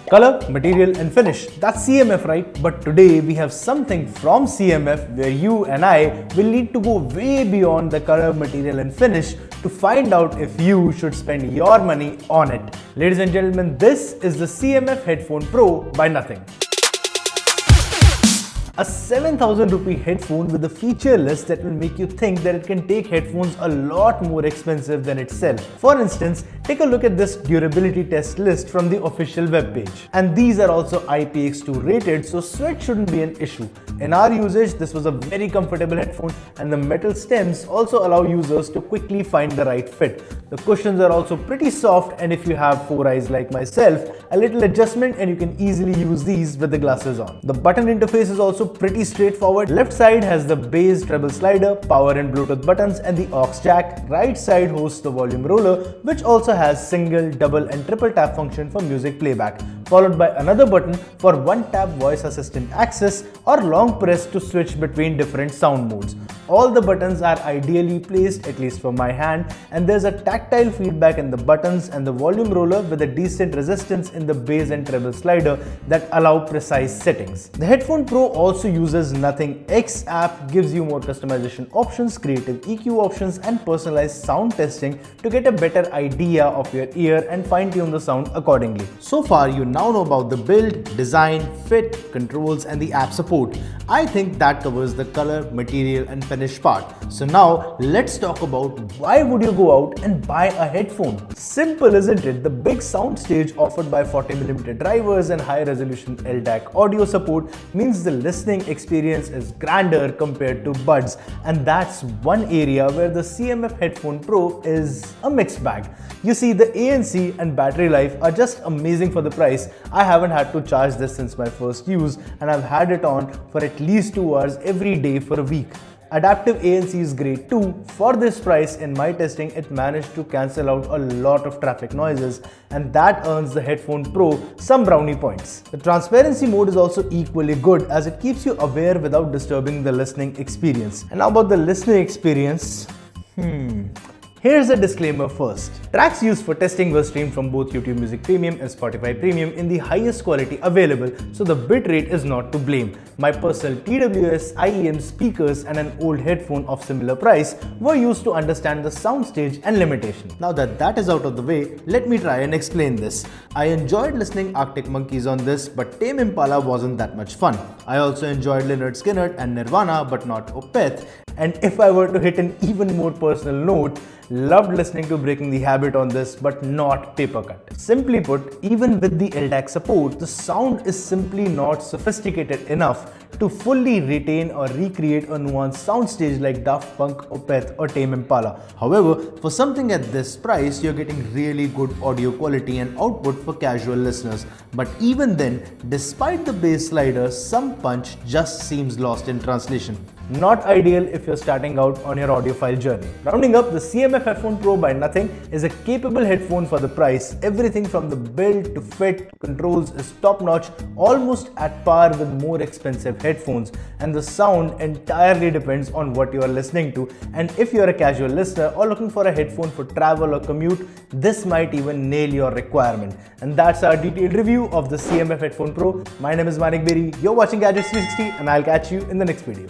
Color, material and finish. That's CMF, right? But today we have something from CMF where you and I will need to go way beyond the color, material and finish to find out if you should spend your money on it. Ladies and gentlemen, this is the CMF Headphone Pro by Nothing. A 7,000 rupee headphone with a feature list that will make you think that it can take headphones a lot more expensive than itself. For instance, take a look at this durability test list from the official webpage. And these are also IPX2 rated, so sweat shouldn't be an issue. In our usage, this was a very comfortable headphone, and the metal stems also allow users to quickly find the right fit. The cushions are also pretty soft, and if you have 4 eyes like myself, a little adjustment and you can easily use these with the glasses on. The button interface is also pretty straightforward. Left side has the bass treble slider, power and Bluetooth buttons and the aux jack. Right side hosts the volume roller, which also has single, double and triple tap function for music playback, followed by another button for one tap voice assistant access or long press to switch between different sound modes. All the buttons are ideally placed, at least for my hand, and there's a tactile feedback in the buttons and the volume roller with a decent resistance in the bass and treble slider that allow precise settings. The Headphone Pro also uses Nothing X app, gives you more customization options, creative EQ options and personalized sound testing to get a better idea of your ear and fine-tune the sound accordingly. So far, you now know about the build, design, fit, controls and the app support. I think that covers the color, material and finish part. So now let's talk about why would you go out and buy a headphone? Simple, isn't it? The big soundstage offered by 40mm drivers and high resolution LDAC audio support means the listening experience is grander compared to buds, and that's one area where the CMF Headphone Pro is a mixed bag. You see, the ANC and battery life are just amazing for the price. I haven't had to charge this since my first use, and I've had it on for at least 2 hours every day for a week. Adaptive ANC is great too. For this price, in my testing, it managed to cancel out a lot of traffic noises, and that earns the Headphone Pro some brownie points. The transparency mode is also equally good as it keeps you aware without disturbing the listening experience. And now about the listening experience. Here's a disclaimer first. Tracks used for testing were streamed from both YouTube Music Premium and Spotify Premium in the highest quality available, so the bitrate is not to blame. My personal TWS, IEM speakers and an old headphone of similar price were used to understand the soundstage and limitation. Now that that is out of the way, let me try and explain this. I enjoyed listening Arctic Monkeys on this, but Tame Impala wasn't that much fun. I also enjoyed Lynyrd Skynyrd and Nirvana, but not Opeth. And if I were to hit an even more personal note, loved listening to Breaking the Habit on this, but not Paper Cut. Simply put, even with the LDAC support, the sound is simply not sophisticated enough to fully retain or recreate a nuanced soundstage like Daft Punk, Opeth or Tame Impala. However, for something at this price, you're getting really good audio quality and output for casual listeners. But even then, despite the bass slider, some punch just seems lost in translation. Not ideal if you're starting out on your audiophile journey. Rounding up, the CMF Headphone Pro by Nothing is a capable headphone for the price. Everything from the build to fit, controls is top notch, almost at par with more expensive headphones, and the sound entirely depends on what you are listening to. And if you're a casual listener or looking for a headphone for travel or commute, this might even nail your requirement. And that's our detailed review of the CMF Headphone Pro. My name is Manik Beri, you're watching Gadgets 360 and I'll catch you in the next video.